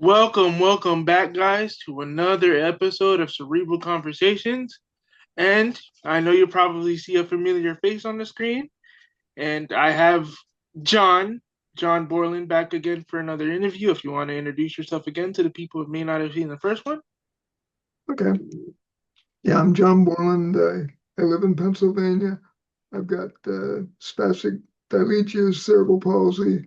Welcome back, guys, to another episode of Cerebral Conversations. And I know you probably see a familiar face on the screen. And I have John Borland, back again for another interview. If you want to introduce yourself again to the people who may not have seen the first one. Okay. Yeah, I'm John Borland. I live in Pennsylvania. I've got spastic delegious cerebral palsy,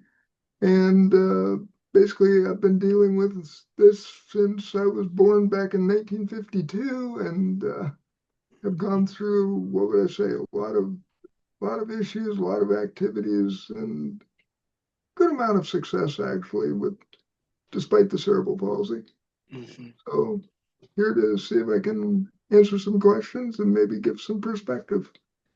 and basically I've been dealing with this since I was born back in 1952, and have gone through, what would I say, a lot of issues, a lot of activities, and good amount of success actually, with despite the cerebral palsy. Mhm. So here to see if I can answer some questions and maybe give some perspective.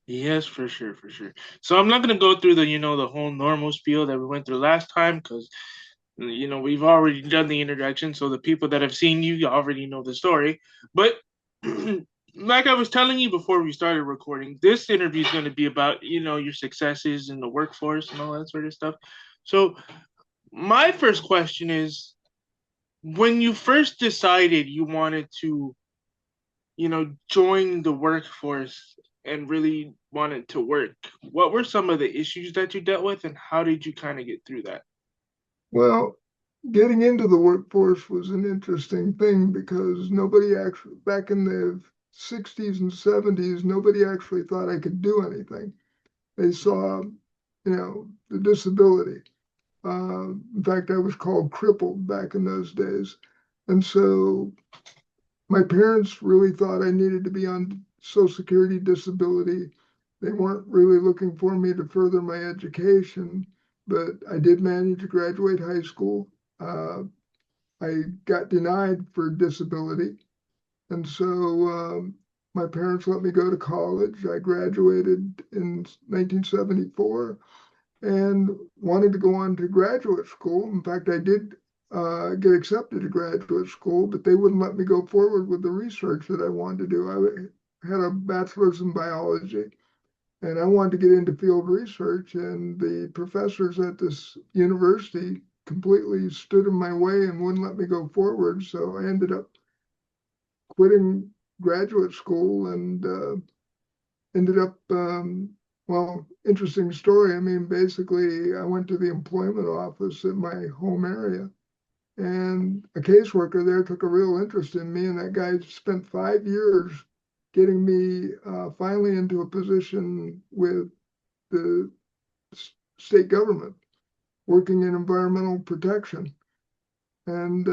Yes, for sure, for sure. So I'm not gonna go through the whole normal spiel that we went through last time because we've already done the introduction, so the people that have seen you already know the story. But like I was telling you before we started recording, this interview is going to be about your successes in the workforce and all that sort of stuff. So my first question is, when you first decided you wanted to join the workforce and really wanted to work, what were some of the issues that you dealt with, and how did you kind of get through that? Well, getting into the workforce was an interesting thing because nobody actually, back in the 60s and 70s, nobody actually thought I could do anything. They saw, the disability. In fact, I was called crippled back in those days. And so my parents really thought I needed to be on Social Security disability. They weren't really looking for me to further my education, but I did manage to graduate high school. Uh, I got denied for disability, and so my parents let me go to college. I graduated in 1974 and wanted to go on to graduate school. In fact, I did get accepted to graduate school, but they wouldn't let me go forward with the research that I wanted to do. I had a bachelor's in biology, and I wanted to get into field research, and the professors at this university completely stood in my way and wouldn't let me go forward. So I ended up quitting graduate school and ended up, well, interesting story. I mean, basically, I went to the employment office in my home area, and a caseworker there took a real interest in me, and that guy spent 5 years getting me finally into a position with the state government, working in environmental protection. And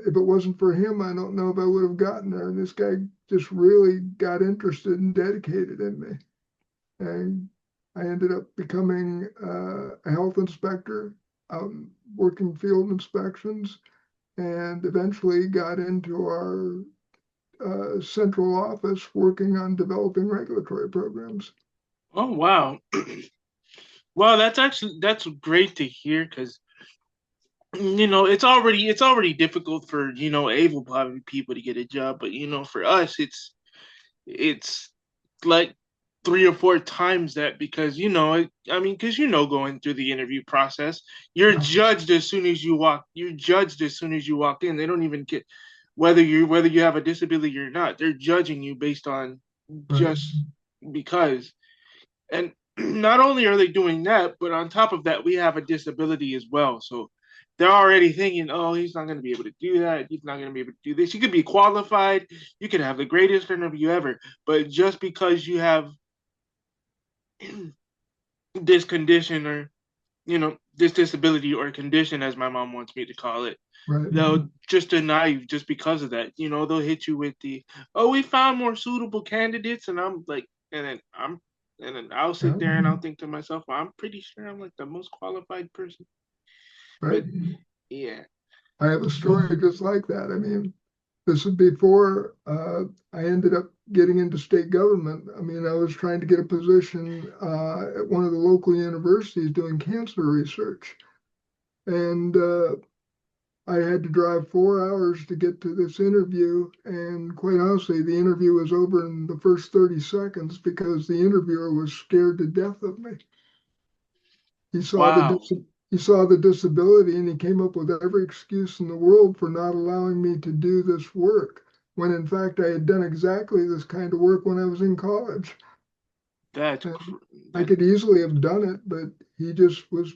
if it wasn't for him, I don't know if I would have gotten there. This guy just really got interested and dedicated in me. And I ended up becoming a health inspector, out working field inspections, and eventually got into our central office working on developing regulatory programs. Oh, wow. Well, that's great to hear because it's already difficult for able-bodied people to get a job, but for us it's like three or four times that because because going through the interview process, Yeah. you're judged as soon as you walk in. They don't even get whether you have a disability or not. They're judging you based on Right. just because. And not only are they doing that, but on top of that, we have a disability as well. So they're already thinking, oh, he's not going to be able to do that. He's not going to be able to do this. You could be qualified. You could have the greatest interview ever. But just because you have this condition or, this disability or condition, as my mom wants me to call it, Right. they'll just deny you just because of that. They'll hit you with oh, we found more suitable candidates. And I'm like, and then I'll sit Yeah. there and I'll think to myself, well, I'm pretty sure I'm like the most qualified person. Right. But yeah. I have a story just like that. I mean, this is before I ended up getting into state government. I mean, I was trying to get a position at one of the local universities doing cancer research. And I had to drive 4 hours to get to this interview. And quite honestly, the interview was over in the first 30 seconds because the interviewer was scared to death of me. He saw the Wow. he saw the disability and he came up with every excuse in the world for not allowing me to do this work, when in fact I had done exactly this kind of work when I was in college. That's And I that could easily have done it, but he just was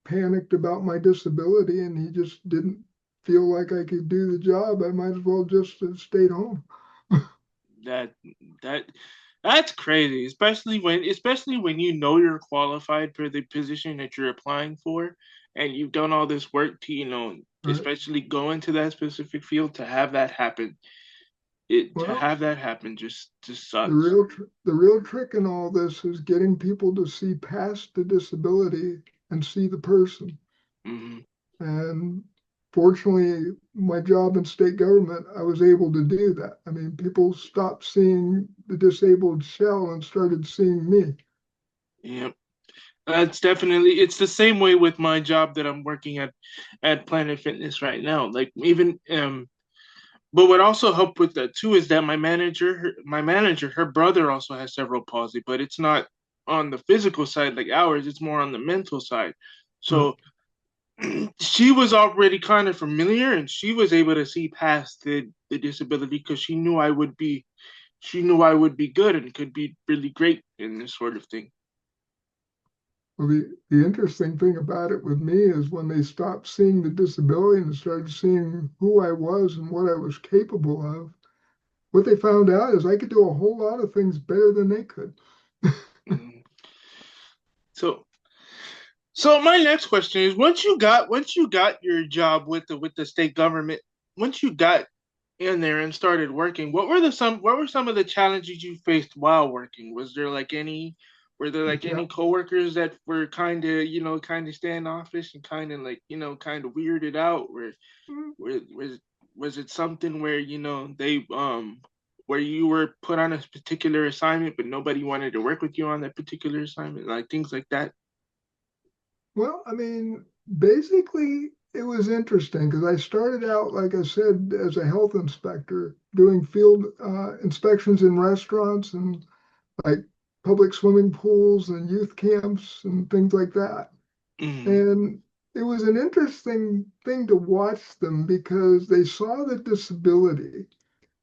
panicked about my disability and he just didn't feel like I could do the job. I might as well just have stayed home. that that that's crazy, especially when you know you're qualified for the position that you're applying for, and you've done all this work to, Right. especially go into that specific field to have that happen. It to Well, have that happen just the sucks. real trick in all this is getting people to see past the disability and see the person. Hmm. And fortunately, my job in state government, I was able to do that. I mean, people stopped seeing the disabled shell and started seeing me. Yeah. That's definitely it's the same way with my job that I'm working at Planet Fitness right now. Like even but what also helped with that too is that my manager, her brother also has cerebral palsy, but it's not on the physical side like ours, it's more on the mental side. Right. So she was already kind of familiar and she was able to see past the disability because she knew I would be good and could be really great in this sort of thing. Well, the interesting thing about it with me is when they stopped seeing the disability and started seeing who I was and what I was capable of, what they found out is I could do a whole lot of things better than they could. Mhm. So So my next question is once you got your job with the state government, once you got in there and started working, what were some of the challenges you faced while working? Were there like any Yeah. coworkers that were kind of standoffish and kind of weirded out? Was it something where where you were put on a particular assignment but nobody wanted to work with you on that particular assignment, like things like that? Well, I mean, basically, it was interesting because I started out, like I said, as a health inspector doing field inspections in restaurants and like public swimming pools and youth camps and things like that. Hmm. And it was an interesting thing to watch them because they saw the disability,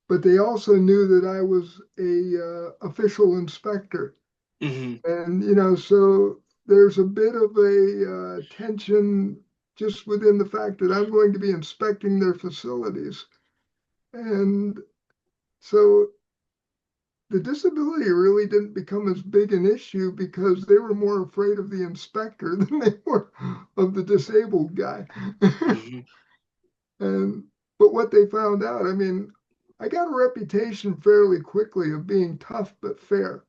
but they also knew that I was a official inspector. Hmm. And, so there's a bit of a tension just within the fact that I'm going to be inspecting their facilities. And so the disability really didn't become as big an issue because they were more afraid of the inspector than they were of the disabled guy. Hmm. And but what they found out, I mean, I got a reputation fairly quickly of being tough but fair.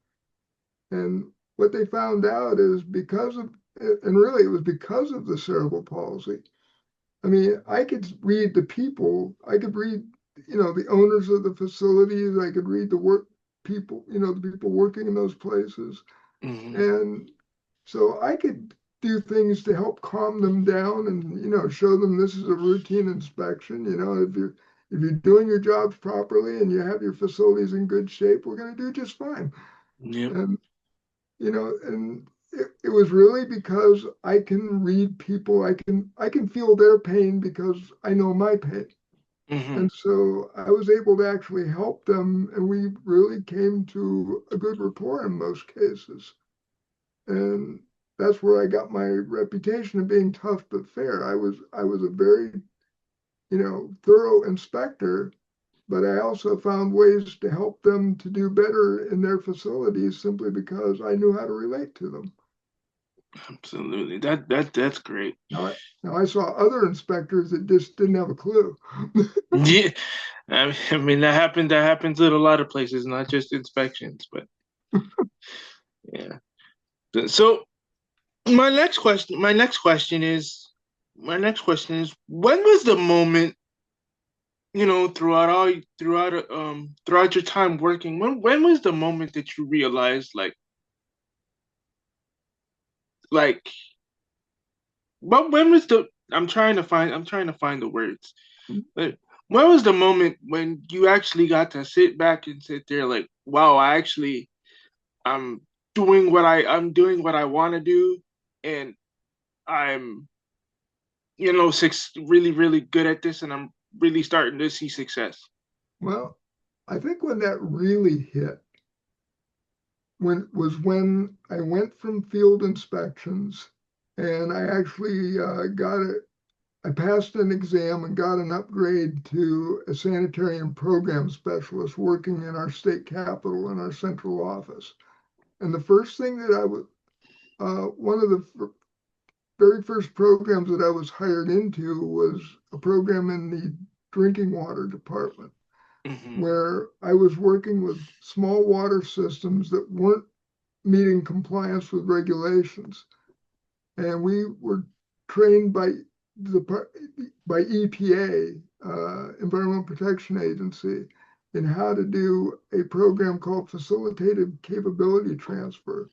And what they found out is because of, and really it was because of the cerebral palsy. I mean, I could read the people, I could read, the owners of the facilities, I could read the work people, the people working in those places. Hmm. And so I could do things to help calm them down and, show them this is a routine inspection. If you're doing your jobs properly and you have your facilities in good shape, we're going to do just fine. Yep. And and it was really because I can read people, I can feel their pain because I know my pain. Hmm. And so I was able to actually help them, and we really came to a good rapport in most cases. And that's where I got my reputation of being tough but fair. I was a very, thorough inspector, but I also found ways to help them to do better in their facilities simply because I knew how to relate to them. Absolutely. That's great. Now I saw other inspectors that just didn't have a clue. Yeah. I mean that happens at a lot of places, not just inspections, but yeah. So my next question is when was the moment, throughout your time working, when was the moment that you realized like when was the I'm trying to find the words. But when was the moment when you actually got to sit back and sit there like, wow, I'm I'm doing what I want to do, and I'm really, really good at this, and I'm really starting to see success. Well, I think when that really hit when I went from field inspections and I actually I passed an exam and got an upgrade to a sanitarium program specialist working in our state capitol in our central office. And the first thing that I was, one of the very first programs that I was hired into was a program in the drinking water department, Hmm. where I was working with small water systems that weren't meeting compliance with regulations. And we were trained the by EPA, Environmental Protection Agency, in how to do a program called Facilitated Capability Transfer,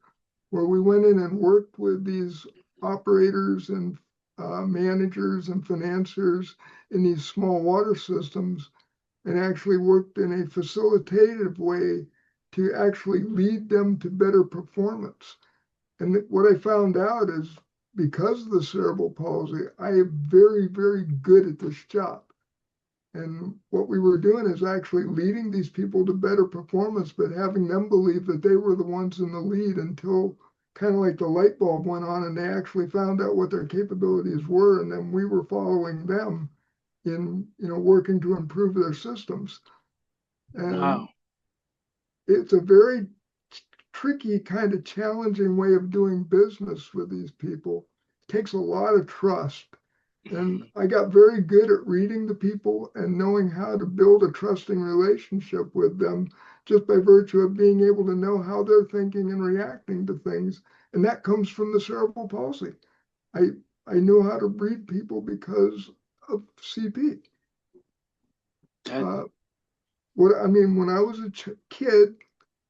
where we went in and worked with these operators and managers and financiers in these small water systems and actually worked in a facilitative way to actually lead them to better performance. And what I found out is because of the cerebral palsy, I am very, very good at this job. And what we were doing is actually leading these people to better performance, but having them believe that they were the ones in the lead until kind of like the light bulb went on and they actually found out what their capabilities were. And then we were following them in, working to improve their systems. Wow. And it's a very tricky, kind of challenging way of doing business with these people. It takes a lot of trust. And Hmm. I got very good at reading the people and knowing how to build a trusting relationship with them just by virtue of being able to know how they're thinking and reacting to things. And that comes from the cerebral palsy. I I knew how to read people because of CP. That. Uh, what I mean, when I was a kid,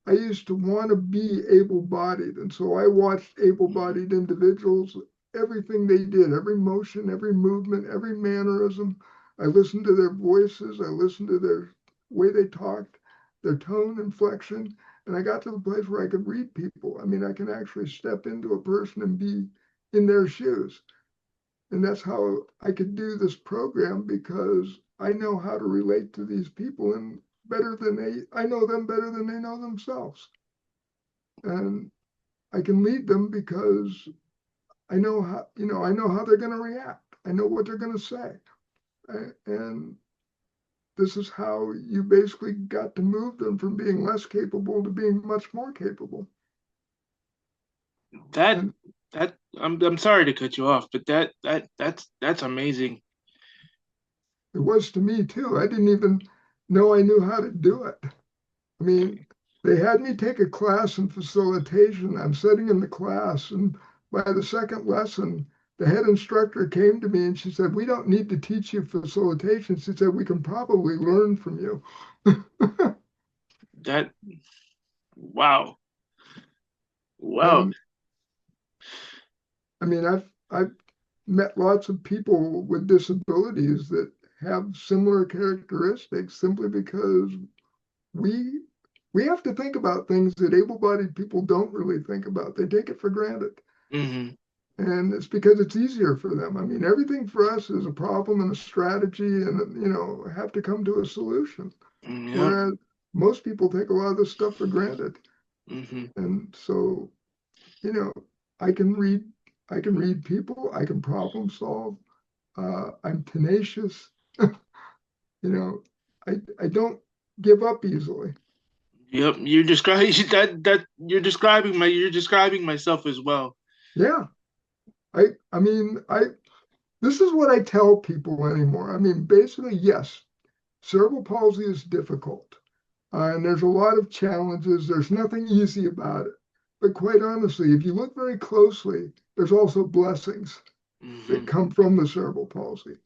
I used to want to be able-bodied, and so I watched Mhm. able-bodied individuals, everything they did, every motion, every movement, every mannerism. I listened to their voices, I listened to their way they talked, their tone, inflection, and I got to the place where I could read people. I mean, I can actually step into a person and be in their shoes. And that's how I could do this program because I know how to relate to these people and I know them better than they know themselves. And I can lead them because I know how they're going to react. I know what they're going to say. And this is how you basically got to move them from being less capable to being much more capable. That And I'm sorry to cut you off, but that's amazing. it was to me too. I didn't even know I knew how to do it. I mean, they had me take a class in facilitation. I'm sitting in the class, and by the second lesson, the head instructor came to me and she said, "We don't need to teach you facilitation." She said, "We can probably learn from you." That wow. Wow. And I mean, I've met lots of people with disabilities that have similar characteristics simply because we we have to think about things that able-bodied people don't really think about. They take it for granted. Hmm. And it's because it's easier for them. I mean, everything for us is a problem and a strategy and, have to come to a solution. Yep. Whereas most people take a lot of this stuff for granted. Hmm. And so, you know, I can read, I can read people, I can problem solve. I'm tenacious. You know, I don't give up easily. Yep. You're describing that you're describing myself as well. Yeah. I mean, this is what I tell people anymore. I mean, basically, yes, cerebral palsy is difficult. And there's a lot of challenges. There's nothing easy about it. But quite honestly, if you look very closely, there's also blessings that Hmm. come from the cerebral palsy.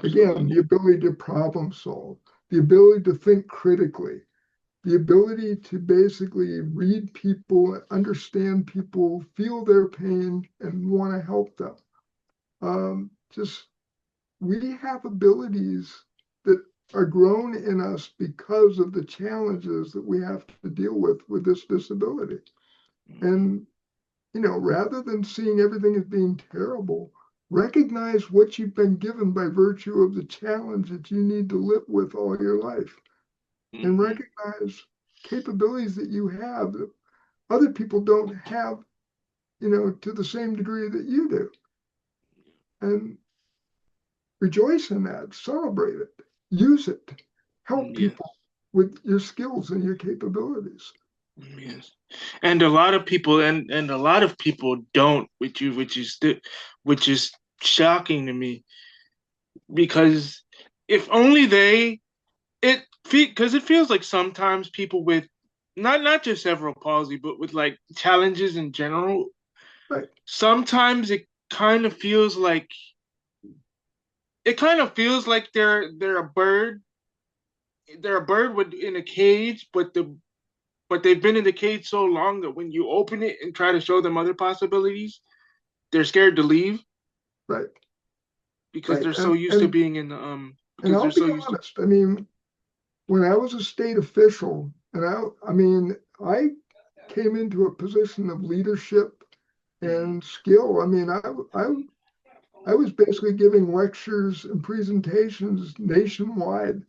Again, the Absolutely. ability to problem solve, the ability to think critically, the ability to basically read people, understand people, feel their pain, and want to help them. Just we have abilities that are grown in us because of the challenges that we have to deal with this disability. Hmm. And, rather than seeing everything as being terrible, Recognize what you've been given by virtue of the challenge that you need to live with all your life, and Hmm. recognize capabilities that you have that other people don't have, to the same degree that you do. And rejoice in that, celebrate it, use it, help Yes. people with your skills and your capabilities. Yes. And a lot of people and a lot of people don't, which is shocking to me because if only they because it feels like sometimes people with not just cerebral palsy, but with like challenges in general, Right, sometimes it kind of feels like they're a bird. They're a bird with in a cage, but they've been in the cage so long that when you open it and try to show them other possibilities, they're scared to leave right, because right. they're so And used to and being in the and because they're I'll be so used to. honest. I mean, when I was a state official, and I came into a position of leadership Mhm, and skill. I was basically giving lectures and presentations nationwide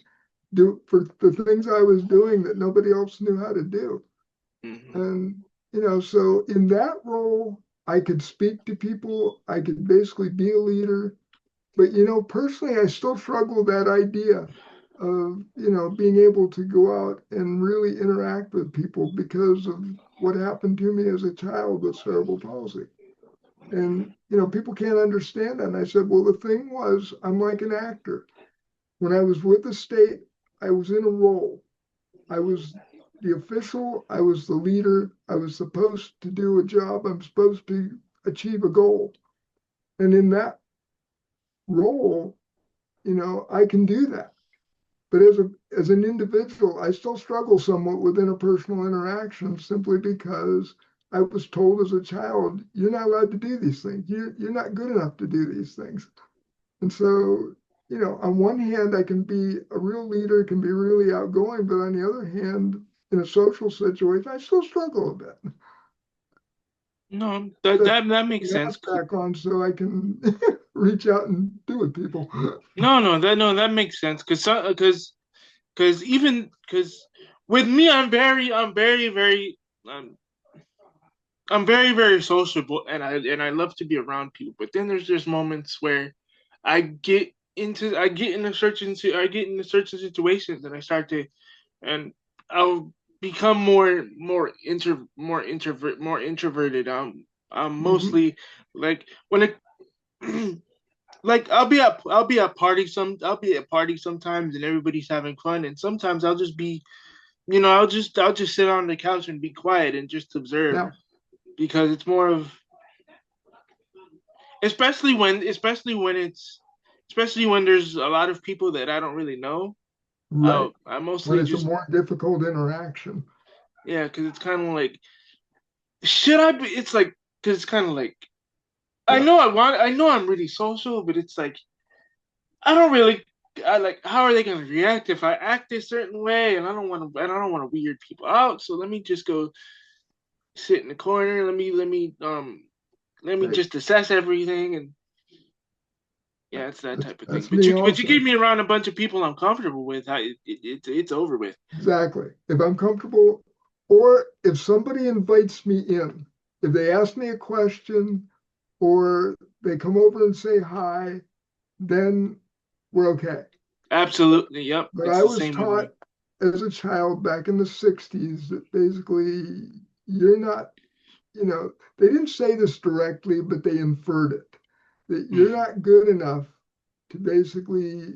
for the things I was doing that nobody else knew how to do. mhm. And, so in that role, I could speak to people, I could basically be a leader. But, personally, I still struggle with that idea of, being able to go out and really interact with people because of what happened to me as a child with cerebral palsy. And, people can't understand that. And I said, well, the thing was, I'm like an actor. When I was with the state, I was in a role. I was the official, I was the leader, I was supposed to do a job, I'm supposed to achieve a goal. And in that role, I can do that. But as an individual, I still struggle somewhat with interpersonal interactions simply because I was told as a child, you're not allowed to do these things. You're not good enough to do these things. And so, on one hand, I can be a real leader, can be really outgoing, but on the other hand, in a social situation, I still struggle a bit. No, So that makes sense. mask back on so I can reach out and do with people. No, that makes sense because with me, um, I'm very sociable, and I love to be around people. But then there's just moments where I get into certain situations, and I start to and I'll become more introverted. I'm Mhm, mostly like when it like I'll be at parties sometimes and everybody's having fun, and sometimes I'll just be I'll just sit on the couch and be quiet and just observe yeah, because it's more of especially when there's a lot of people that I don't really know. right. I When mostly it's a just more difficult interaction. yeah, because it's kind of like should I be? It's like because it's kind of like Yeah, I know I'm really social, but it's like I don't really I like how are they gonna react if I act a certain way and I don't want to weird people out. So let me just go sit in the corner. Let me right. just assess everything and yeah, it's that type of thing. That's me But you also. keep me around a bunch of people I'm comfortable with, it's over with. Exactly. If I'm comfortable, or if somebody invites me in, if they ask me a question or they come over and say hi, then we're okay. Absolutely, yep. But It's I the was same with me. taught as a child back in the 60s that basically you're not, they didn't say this directly, but they inferred it, that you're Hmm. not good enough to basically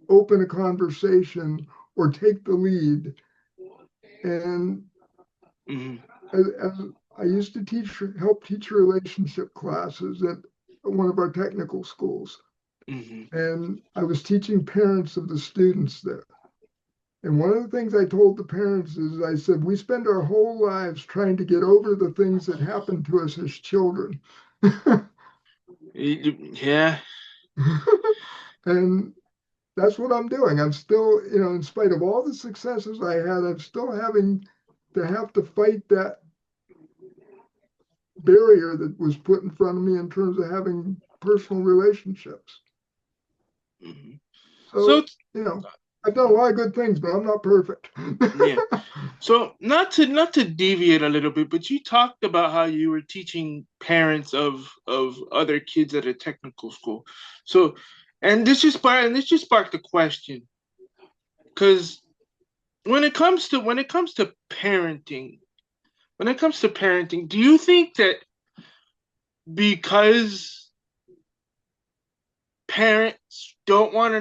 open a conversation or take the lead. And Hmm. as I used to help teach relationship classes at one of our technical schools. Hmm. And I was teaching parents of the students there. And one of the things I told the parents is I said, we spend our whole lives trying to get over the things that happened to us as children. Yeah. And that's what I'm doing. I'm still, in spite of all the successes I had, I'm still having to have to fight that barrier that was put in front of me in terms of having personal relationships. Hmm. So So, you know, I've done a lot of good things, but I'm not perfect. yeah. So not to deviate a little bit, but you talked about how you were teaching parents of other kids at a technical school. So, and this just sparked a question because when it comes to parenting, do you think that because parents don't want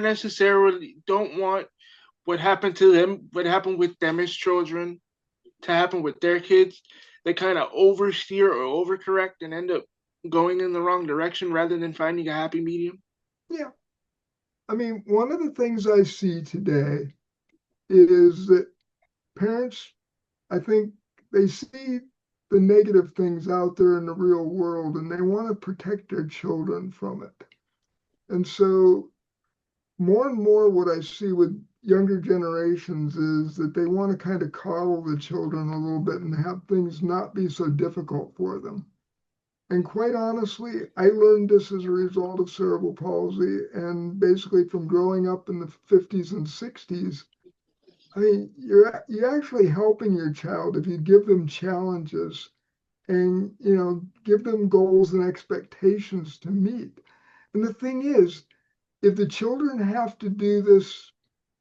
what happened with them as children to happen with their kids, they kind of oversteer or overcorrect and end up going in the wrong direction rather than finding a happy medium? Yeah. I mean, one of the things I see today is that parents, I think they see the negative things out there in the real world and they want to protect their children from it. And so, more and more, what I see with younger generations is that they want to kind of coddle the children a little bit and have things not be so difficult for them. And quite honestly, I learned this as a result of cerebral palsy and basically from growing up in the 50s and 60s. I mean, you're actually helping your child if you give them challenges and give them goals and expectations to meet. And the thing is, if the children have to do this,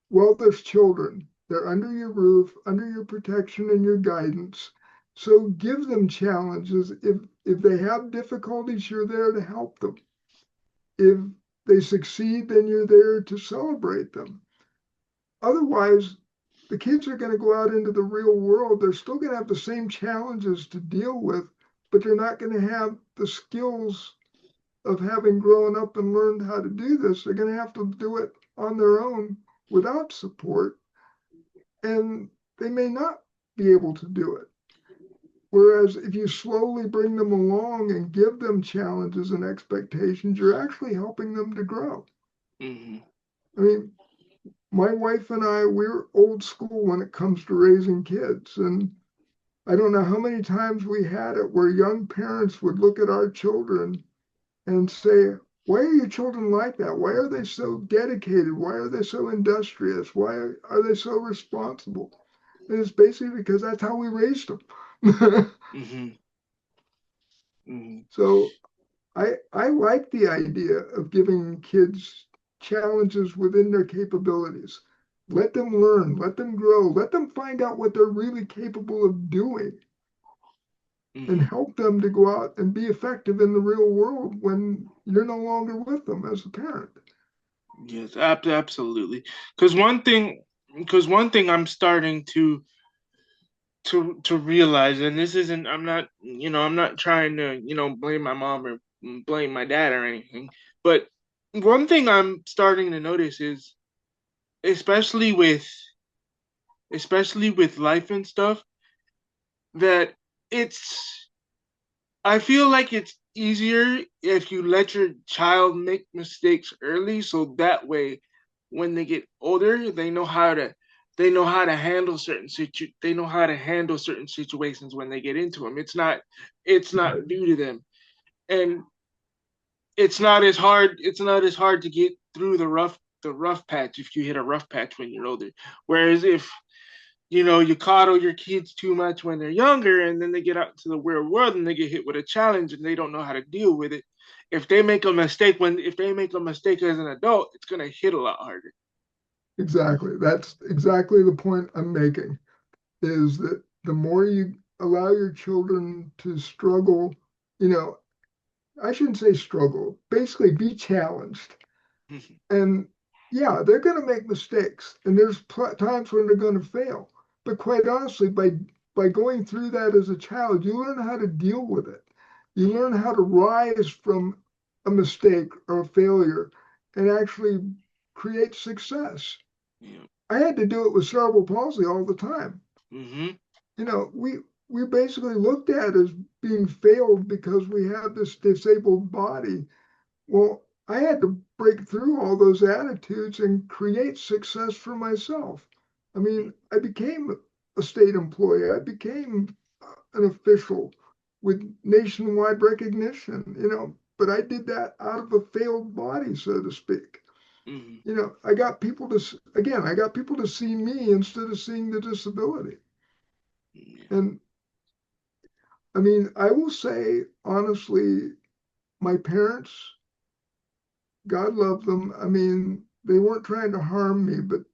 well, there's children. They're under your roof, under your protection and your guidance. So give them challenges. If they have difficulties, you're there to help them. If they succeed, then you're there to celebrate them. Otherwise, the kids are going to go out into the real world. They're still going to have the same challenges to deal with, but they're not going to have the skills of having grown up and learned how to do this. They're going to have to do it on their own without support, and they may not be able to do it. Whereas if you slowly bring them along and give them challenges and expectations, you're actually helping them to grow. Hmm. I mean, my wife and I, we're old school when it comes to raising kids. And I don't know how many times we had it where young parents would look at our children and say, why are your children like that? Why are they so dedicated? Why are they so industrious? Why are they so responsible? And it's basically because that's how we raised them. Hmm. Hmm. So I like the idea of giving kids challenges within their capabilities. Let them learn, let them grow, let them find out what they're really capable of doing, and Hmm. help them to go out and be effective in the real world when you're no longer with them as a parent. Yes, absolutely. Because one thing I'm starting to realize, and this isn't, I'm not trying to, blame my mom or blame my dad or anything, but one thing I'm starting to notice is, especially with especially with life and stuff, that it's I feel like it's easier if you let your child make mistakes early, so that way, when they get older, they know how to handle certain situations when they get into them. It's not new to them, and it's not as hard to get through the rough patch if you hit a rough patch when you're older. Whereas if you coddle your kids too much when they're younger and then they get out into the real world and they get hit with a challenge and they don't know how to deal with it. If they make a mistake as an adult, it's gonna hit a lot harder. Exactly. That's exactly the point I'm making, is that the more you allow your children to struggle, you know, I shouldn't say struggle, basically be challenged. And yeah, they're going to make mistakes, and there's times when they're going to fail. But quite honestly, by going through that as a child, you learn how to deal with it. You learn how to rise from a mistake or a failure and actually create success. Yeah. I had to do it with cerebral palsy all the time. Mm-hmm. We basically looked at as being failed because we have this disabled body. Well, I had to break through all those attitudes and create success for myself. I mean, I became a state employee. I became an official with nationwide recognition. but I did that out of a failed body, so to speak. Hmm. I got people to, again, I got people to see me instead of seeing the disability. Yeah. And I mean, I will say, honestly, my parents, God love them. I mean, they weren't trying to harm me, but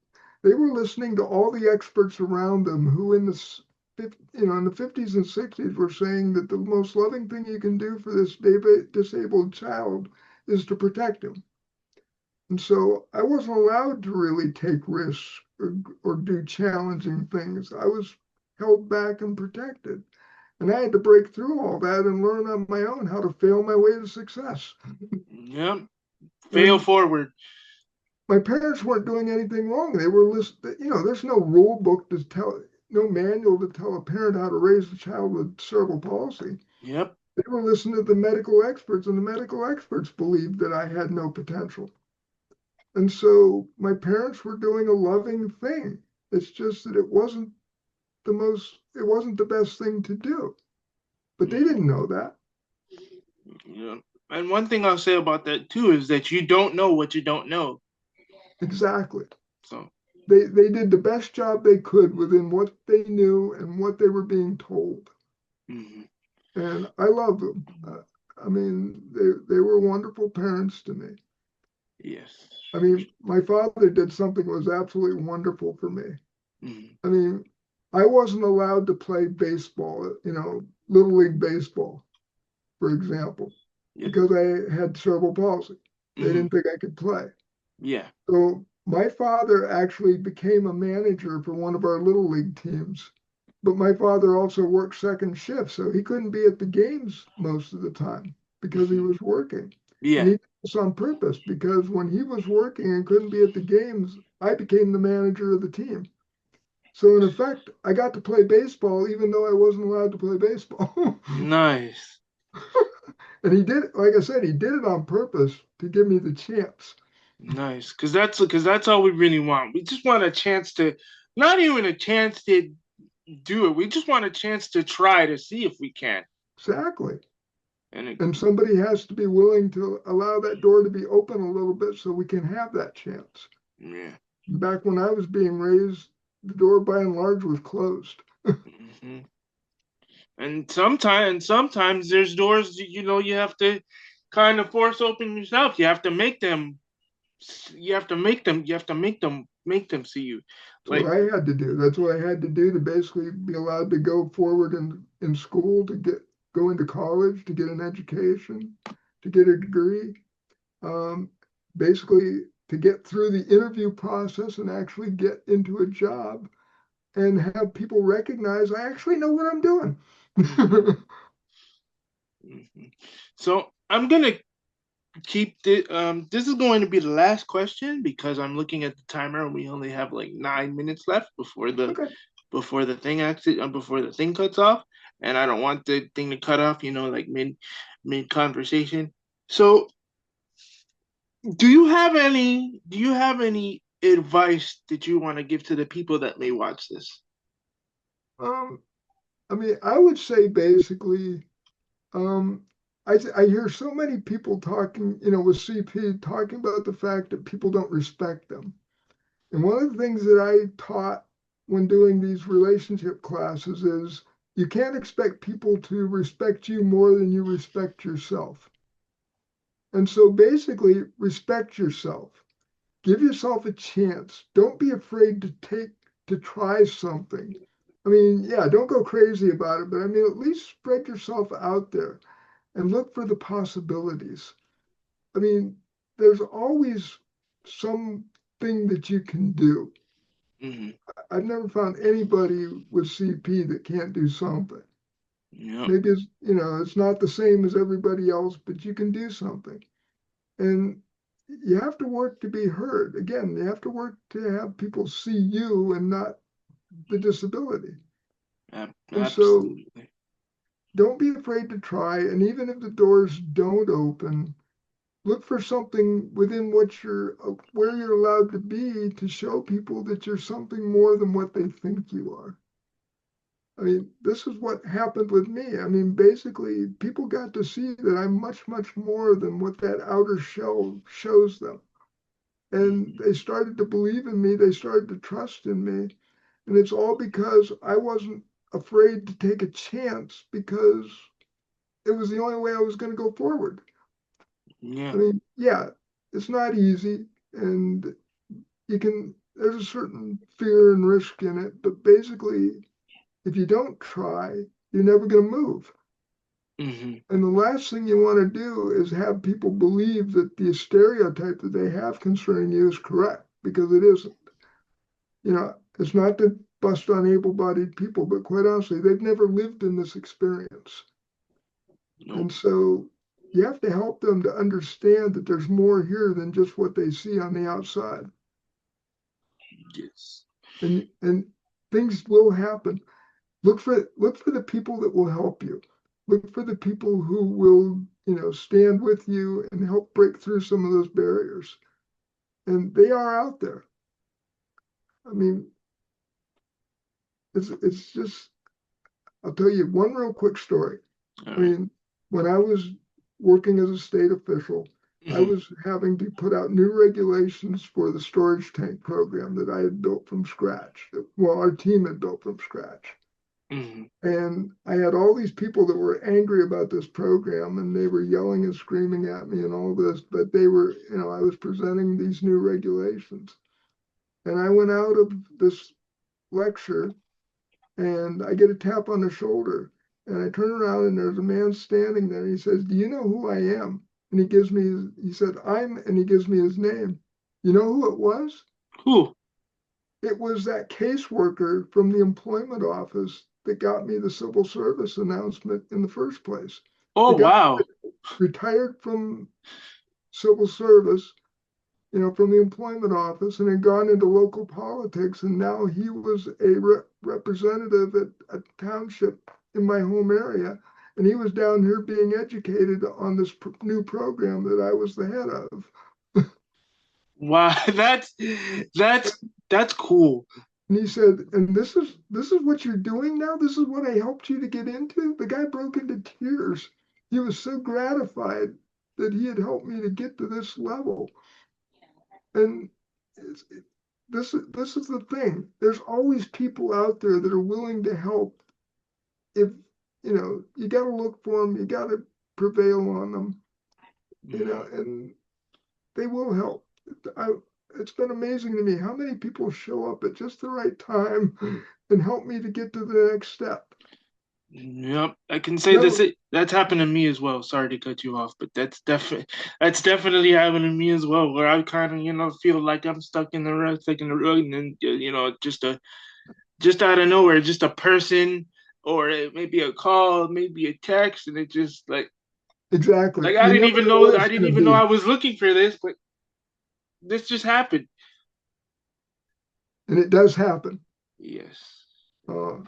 they were listening to all the experts around them who in the 50s and 60s were saying that the most loving thing you can do for this disabled child is to protect him. And so I wasn't allowed to really take risks or do challenging things. I was held back and protected. And I had to break through all that and learn on my own how to fail my way to success. Yep. Fail And forward. my parents weren't doing anything wrong. They were listening, there's no rule book to tell, no manual to tell a parent how to raise a child with cerebral palsy. Yep. They were listening to the medical experts, and the medical experts believed that I had no potential. And so my parents were doing a loving thing. It's just that it wasn't the best thing to do. But they Hmm. didn't know that. Yeah. And one thing I'll say about that too is that you don't know what you don't know. Exactly. So. They did the best job they could within what they knew and what they were being told. Hmm. And I love them. I mean, they were wonderful parents to me. Yes. I mean, my father did something that was absolutely wonderful for me. Hmm. I mean, I wasn't allowed to play baseball, Little League Baseball, for example, Yep. because I had cerebral palsy. They Hmm. didn't think I could play. Yeah. So my father actually became a manager for one of our Little League teams. But my father also worked second shift, so he couldn't be at the games most of the time because he Hmm. was working. And Yeah. he did this on purpose because when he was working and couldn't be at the games, I became the manager of the team. So in effect, I got to play baseball even though I wasn't allowed to play baseball. Nice. And he did, like I said, he did it on purpose to give me the chance. Nice. Because that's all we really want. We just want a chance to, not even a chance to do it. We just want a chance to try to see if we can. Exactly. And it, And somebody has to be willing to allow that door to be open a little bit so we can have that chance. yeah. Back when I was being raised, the door by and large was closed. Hmm. And sometimes there's doors you have to kind of force open yourself. You have to make them. You have to make them. You have to make them see you. That's what Like. I had to do. That's what I had to do to basically be allowed to go forward in school, to go into college, to get an education, to get a degree. Um, Basically, to get through the interview process and actually get into a job and have people recognize I actually know what I'm doing. Hmm. Hmm. So I'm gonna keep the this is going to be the last question because I'm looking at the timer and we only have like 9 minutes left Okay. before the thing cuts off, and I don't want the thing to cut off, like mid conversation. So do you have any advice that you want to give to the people that may watch this? Um, I mean, I would say basically, um, I hear so many people talking, with CP talking about the fact that people don't respect them. And one of the things that I taught when doing these relationship classes is you can't expect people to respect you more than you respect yourself. And so basically, respect yourself. Give yourself a chance. Don't be afraid to try something. I mean, yeah, don't go crazy about it, but I mean, at least spread yourself out there and look for the possibilities. I mean, there's always something that you can do. Hmm. I've never found anybody with CP that can't do something. Yeah. Maybe it's not the same as everybody else, but you can do something. And you have to work to be heard. Again, you have to work to have people see you and not the disability. And so Absolutely. don't be afraid to try. And even if the doors don't open, look for something within where you're allowed to be to show people that you're something more than what they think you are. I mean, this is what happened with me. I mean, basically, people got to see that I'm much, much more than what that outer shell shows them. And Mhm. they started to believe in me. They started to trust in me. And it's all because I wasn't afraid to take a chance because it was the only way I was going to go forward. I Yeah. mean, yeah, it's not easy. And there's a certain fear and risk in it. But basically, if you don't try, you're never going to move. Hmm. And the last thing you want to do is have people believe that the stereotype that they have concerning you is correct, because it isn't. It's not to bust on able-bodied people, but quite honestly, they've never lived in this experience. Nope. And so you have to help them to understand that there's more here than just what they see on the outside. Yes. And things will happen. Look for the people that will help you. Look for the people who will, stand with you and help break through some of those barriers. And they are out there. I mean, it's just I'll tell you one real quick story. All I right. mean, when I was working as a state official, I Hmm. was having to put out new regulations for the storage tank program that I had built from scratch. Well, our team had built from scratch. Hmm. And I had all these people that were angry about this program and they were yelling and screaming at me and all this, but I was presenting these new regulations. And I went out of this lecture and I get a tap on the shoulder. And I turn around and there's a man standing there. He says, "Do you know who I am?" And he said, and he gives me his name. You know who it was? Who? It was that caseworker from the employment office that got me the civil service announcement in the first place. Oh, The guy wow. retired from civil service, from the employment office and had gone into local politics. And now he was a representative at a township in my home area. And he was down here being educated on this new program that I was the head of. Wow. That's that's cool. And he said, "And this is what you're doing now? This is what I helped you to get into?" The guy broke into tears. He was so gratified that he had helped me to get to this level. And it's, it, this is the thing. There's always people out there that are willing to help. If you got to look for them, you got to prevail on them, Mhm. and they will help. I, it's been amazing to me how many people show up at just the right time and help me to get to the next step. Yep, I can say this. No, That's happened to me as well. Sorry to cut you off, but that's definitely happened to me as well. Where I kind of feel like I'm stuck in the rug, and then just out of nowhere, just a person or maybe a call, maybe a text, and it just exactly. like You never know what I it's didn't going to even know I be, was looking for this, but this just happened. and it does happen. Yes. Uh,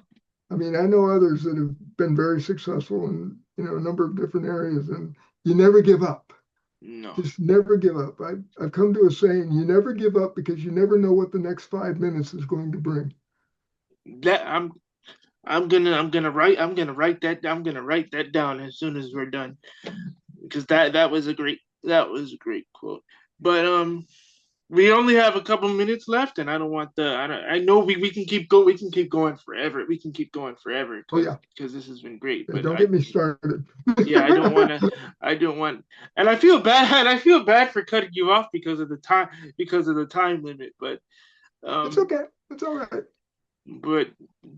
I mean, I know others that have been very successful in a number of different areas, and you never give up. No. Just never give up. I've come to a saying: you never give up because you never know what the next 5 minutes is going to bring. That I'm gonna write that down as soon as we're done, because that was a great quote. But we only have a couple minutes left, and I don't want the I know we can we can keep going forever. We can keep going forever Oh yeah, because this has been great. yeah, But don't get me started. yeah, I don't want and I feel bad for cutting you off because of the time limit. It's Um okay. It's all right. but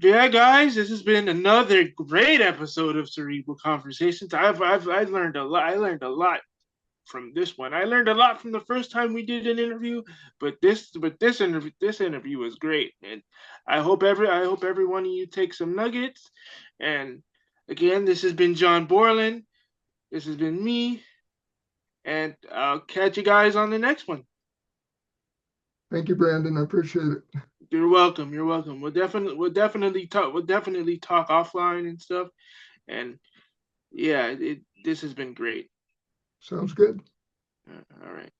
yeah, guys, this has been another great episode of Cerebral Conversations. I learned a lot. I learned a lot from this one. I learned a lot from the first time we did an interview, but this interview was great, and I hope every one of you take some nuggets. And again, this has been John Borland. This has been me, and I'll catch you guys on the next one. Thank you, Brandon. I appreciate it. You're welcome. You're welcome. We'll definitely talk offline and stuff. And yeah, this has been great. Sounds good. All right.